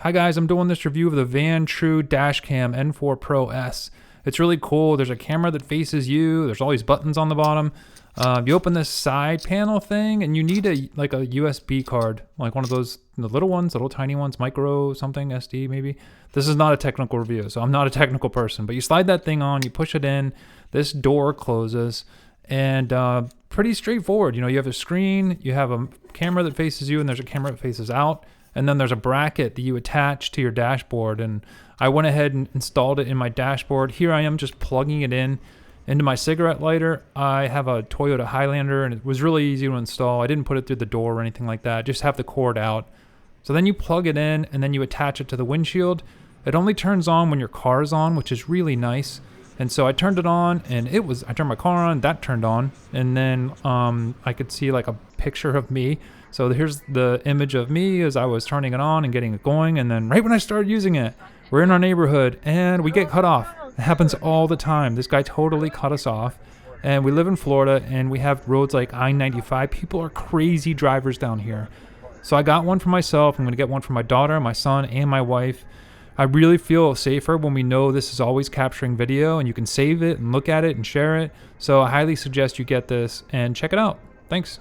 Hi guys, I'm doing this review of the Vantrue Dashcam N4 Pro S. It's really cool. There's a camera that faces you. There's all these buttons on the bottom. You open this side panel thing and you need a USB card, like one of those, the little ones, little tiny ones, micro something, SD maybe. This is not a technical review, so I'm not a technical person, but you slide that thing on, you push it in, this door closes, and pretty straightforward. You know, you have a screen, you have a camera that faces you, and there's a camera that faces out. And then there's a bracket that you attach to your dashboard. And I went ahead and installed it in my dashboard. Here I am just plugging it in into my cigarette lighter. I have a Toyota Highlander and it was really easy to install. I didn't put it through the door or anything like that. Just have the cord out. So then you plug it in and then you attach it to the windshield. It only turns on when your car is on, which is really nice. And so I turned it on and I turned my car on, that turned on. And then I could see like a picture of me. So here's the image of me as I was turning it on and getting it going. And then right when I started using it, we're in our neighborhood and we get cut off. It happens all the time. This guy totally cut us off. And we live in Florida and we have roads like I-95. People are crazy drivers down here. So I got one for myself. I'm going to get one for my daughter, my son, and my wife. I really feel safer when we know this is always capturing video and you can save it and look at it and share it. So I highly suggest you get this and check it out. Thanks.